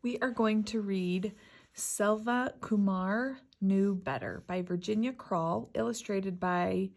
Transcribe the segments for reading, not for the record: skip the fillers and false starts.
We are going to read Selvakumar Knew Better by Virginia Krall, illustrated by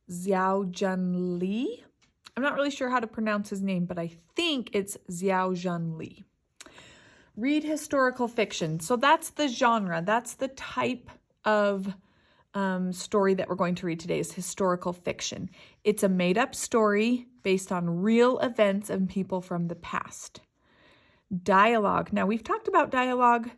Xiao Jun Li. I'm not really sure how to pronounce his name, but I think it's Xiao Jun Li. Read historical fiction. So that's the genre. That's the type of story that we're going to read today is historical fiction. It's a made-up story based on real events and people from the past. Dialogue. Now, we've talked about dialogue.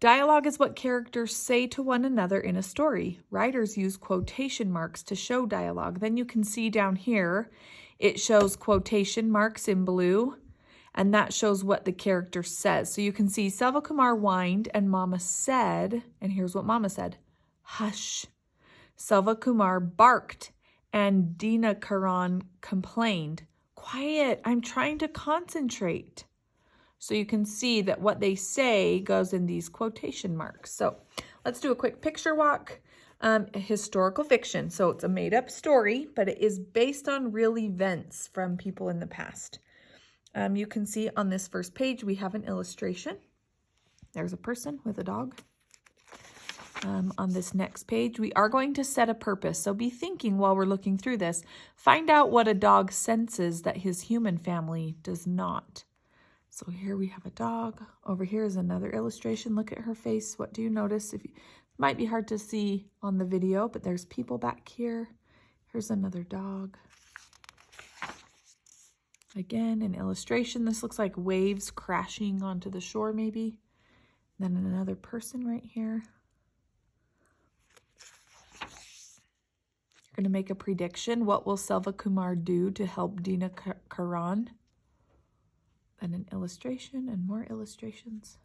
Dialogue is what characters say to one another in a story. Writers use quotation marks to show dialogue. Then you can see down here, it shows quotation marks in blue, and that shows what the character says. So you can see Selvakumar whined and Mama said, and here's what Mama said, hush. Selvakumar barked and Dinakaran complained, quiet, I'm trying to concentrate. So you can see that what they say goes in these quotation marks. So let's do a quick picture walk. Historical fiction. So it's a made-up story, but it is based on real events from people in the past. You can see on this first page, we have an illustration. There's a person with a dog. On this next page, we are going to set a purpose. So be thinking while we're looking through this. Find out what a dog senses that his human family does not. So here we have a dog. Over here is another illustration. Look at her face. What do you notice? It might be hard to see on the video, but there's people back here. Here's another dog. Again, an illustration. This looks like waves crashing onto the shore maybe. Then another person right here. You're going to make a prediction. What will Selvakumar do to help Dinakaran? And an illustration and more illustrations.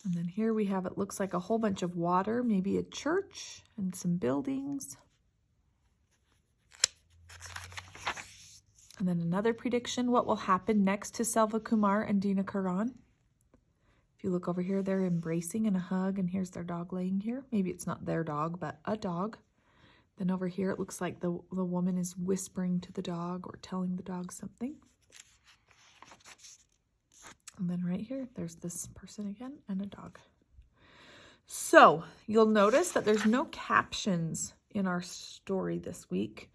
And then here we have, it looks like a whole bunch of water, maybe a church and some buildings. And then another prediction, what will happen next to Selvakumar and Dinakaran? If you look over here, they're embracing in a hug, and here's their dog laying here. Maybe it's not their dog, but a dog. Then over here, it looks like the woman is whispering to the dog or telling the dog something. And then right here, there's this person again and a dog. So you'll notice that there's no captions in our story this week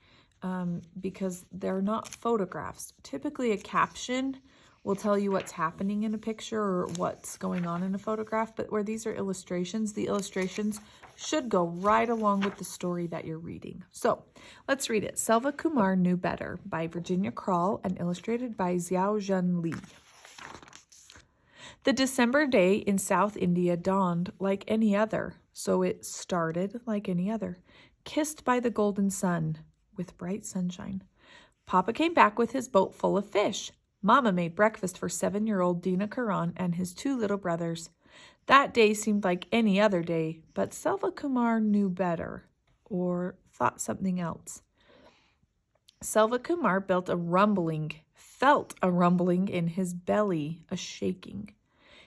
because they're not photographs. Typically, a caption will tell you what's happening in a picture or what's going on in a photograph, but where these are illustrations, the illustrations should go right along with the story that you're reading. So let's read it. Selvakumar Knew Better by Virginia Krall and illustrated by Xiao Jun Li. The December day in South India dawned like any other, so it started like any other, kissed by the golden sun with bright sunshine. Papa came back with his boat full of fish. Mama made breakfast for 7-year-old Dinakaran and his 2 little brothers. That day seemed like any other day, but Selvakumar knew better, or thought something else. Selvakumar felt a rumbling in his belly, a shaking.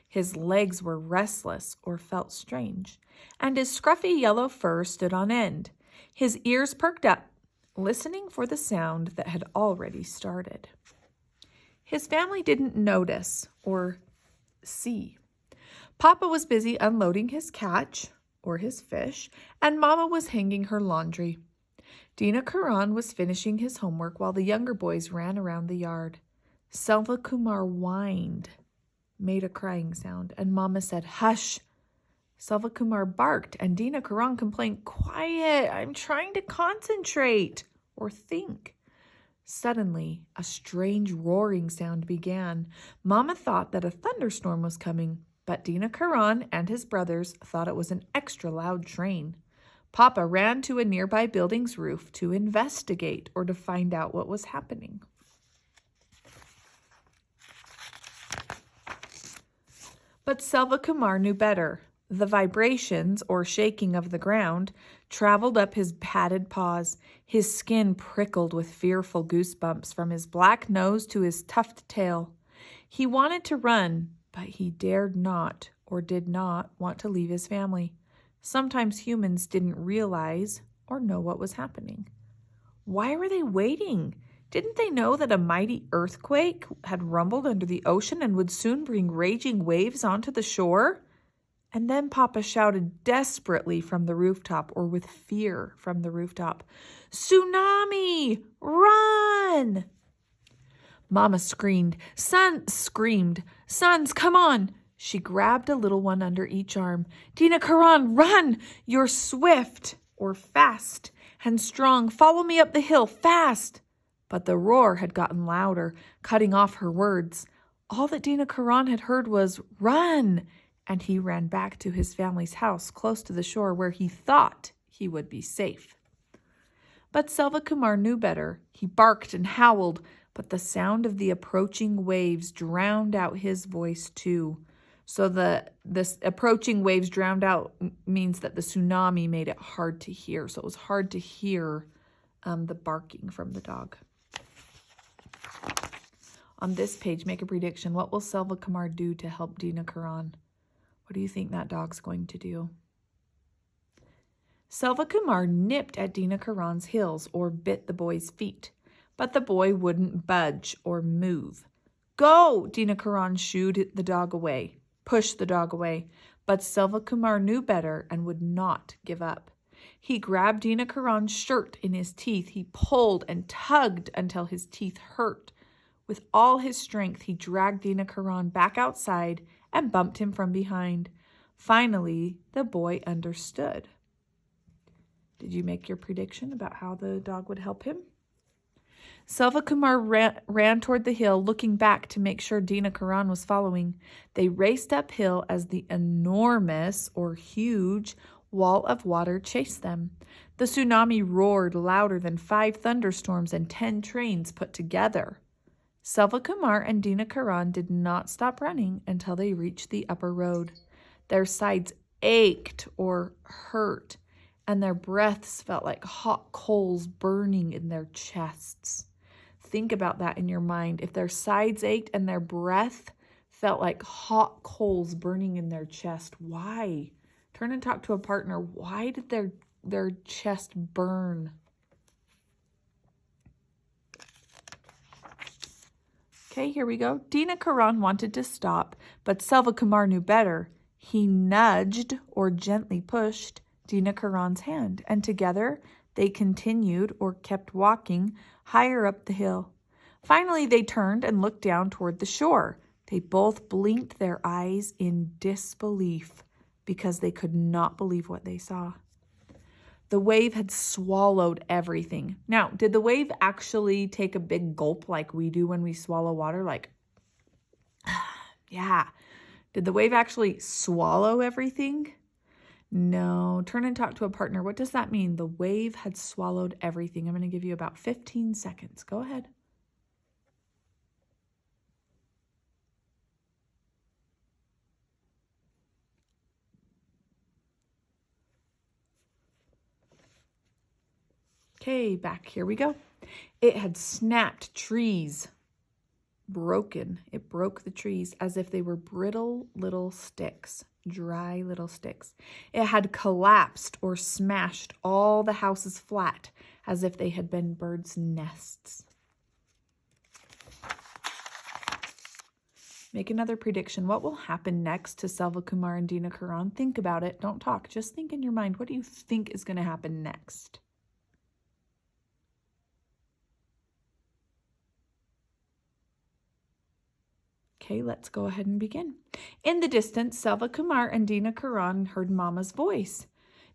His legs were restless or felt strange, and his scruffy yellow fur stood on end. His ears perked up, listening for the sound that had already started. His family didn't notice or see. Papa was busy unloading his catch, or his fish, and Mama was hanging her laundry. Dinakaran was finishing his homework while the younger boys ran around the yard. Selvakumar whined, made a crying sound, and Mama said, hush. Selvakumar barked, and Dinakaran complained, quiet, I'm trying to concentrate or think. Suddenly, a strange roaring sound began. Mama thought that a thunderstorm was coming, but Dinakaran and his brothers thought it was an extra loud train. Papa ran to a nearby building's roof to investigate or to find out what was happening. But Selvakumar knew better. The vibrations, or shaking of the ground, traveled up his padded paws. His skin prickled with fearful goosebumps from his black nose to his tufted tail. He wanted to run, but he dared not or did not want to leave his family. Sometimes humans didn't realize or know what was happening. Why were they waiting? Didn't they know that a mighty earthquake had rumbled under the ocean and would soon bring raging waves onto the shore? And then Papa shouted desperately from the rooftop, or with fear from the rooftop, "Tsunami! Run!" Mama screamed, "Sons, come on!" She grabbed a little one under each arm. "Dina Karan, run! You're swift, or fast, and strong. Follow me up the hill, fast!" But the roar had gotten louder, cutting off her words. All that Dina Karan had heard was, "Run!" And he ran back to his family's house close to the shore where he thought he would be safe. But Selvakumar knew better. He barked and howled, but the sound of the approaching waves drowned out his voice too. So this approaching waves drowned out means that the tsunami made it hard to hear. So it was hard to hear the barking from the dog. On this page, make a prediction. What will Selvakumar do to help Dina Karan? What do you think that dog's going to do? Selvakumar nipped at Dina Karan's heels, or bit the boy's feet, but the boy wouldn't budge or move. "Go!" Dina Karan shooed the dog away, pushed the dog away, but Selvakumar knew better and would not give up. He grabbed Dina Karan's shirt in his teeth. He pulled and tugged until his teeth hurt. With all his strength, he dragged Dina Karan back outside and bumped him from behind. Finally, the boy understood. Did you make your prediction about how the dog would help him? Selvakumar ran toward the hill, looking back to make sure Dina Karan was following. They raced uphill as the enormous or huge wall of water chased them. The tsunami roared louder than 5 thunderstorms and 10 trains put together. Selvakumar and Dina Karan did not stop running until they reached the upper road. Their sides ached or hurt, and their breaths felt like hot coals burning in their chests. Think about that in your mind. If their sides ached and their breath felt like hot coals burning in their chest, why? Turn and talk to a partner. Why did their chest burn? Okay, here we go. Dina Karan wanted to stop, but Selvakumar knew better. He nudged or gently pushed Dina Karan's hand, and together they continued or kept walking higher up the hill. Finally, they turned and looked down toward the shore. They both blinked their eyes in disbelief because they could not believe what they saw. The wave had swallowed everything. Now, did the wave actually take a big gulp like we do when we swallow water? Like, yeah. Did the wave actually swallow everything? No. Turn and talk to a partner. What does that mean? The wave had swallowed everything. I'm going to give you about 15 seconds. Go ahead. Okay, back. Here we go. It had snapped trees. Broken. It broke the trees as if they were brittle little sticks, dry little sticks. It had collapsed or smashed all the houses flat as if they had been birds' nests. Make another prediction. What will happen next to Selvakumar and Dina Karan? Think about it. Don't talk. Just think in your mind. What do you think is going to happen next? Okay, let's go ahead and begin. In the distance, Selvakumar and Dina Karan heard Mama's voice.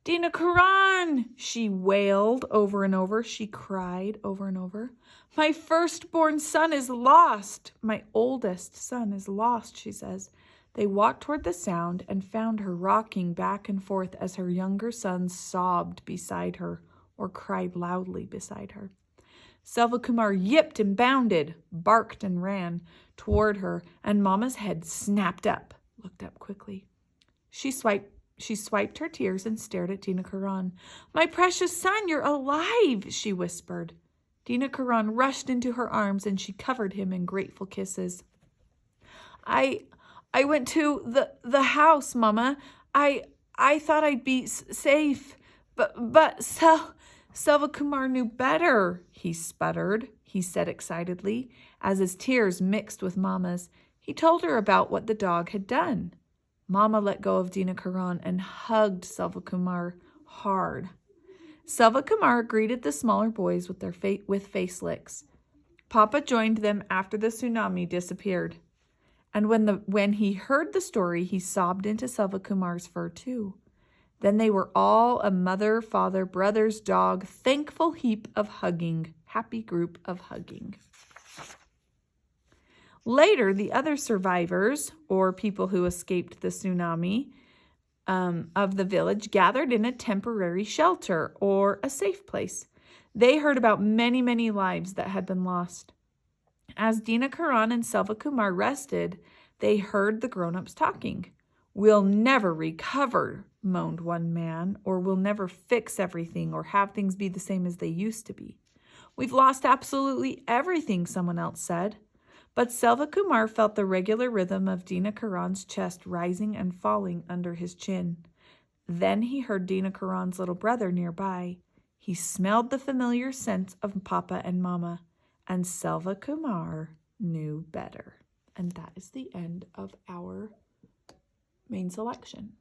"Dina Karan!" she wailed over and over. She cried over and over. "My firstborn son is lost. My oldest son is lost," she says. They walked toward the sound and found her rocking back and forth as her younger son sobbed beside her or cried loudly beside her. Selvakumar yipped and bounded, barked and ran toward her, and Mama's head snapped up, looked up quickly. She swiped her tears and stared at Dina Karan. "My precious son, you're alive," she whispered. Dina Karan rushed into her arms and she covered him in grateful kisses. I went to the house, Mama. I thought I'd be safe, but Selvakumar knew better," he sputtered. he said excitedly. As his tears mixed with Mama's, he told her about what the dog had done. Mama let go of Dinakarhan and hugged Selvakumar hard. Selvakumar greeted the smaller boys with their face licks. Papa joined them after the tsunami disappeared. And when he heard the story, he sobbed into Selvakumar's fur too. Then they were all a mother, father, brothers, dog, thankful heap of hugging, happy group of hugging. Later, the other survivors, or people who escaped the tsunami of the village, gathered in a temporary shelter or a safe place. They heard about many, many lives that had been lost. As Dinakarhan and Selvakumar rested, they heard the grown-ups talking. "We'll never recover," moaned one man, "or we'll never fix everything or have things be the same as they used to be. We've lost absolutely everything," someone else said. But Selvakumar felt the regular rhythm of Dinakarhan's chest rising and falling under his chin. Then he heard Dinakarhan's little brother nearby. He smelled the familiar scent of Papa and Mama, and Selvakumar knew better. And that is the end of our main selection.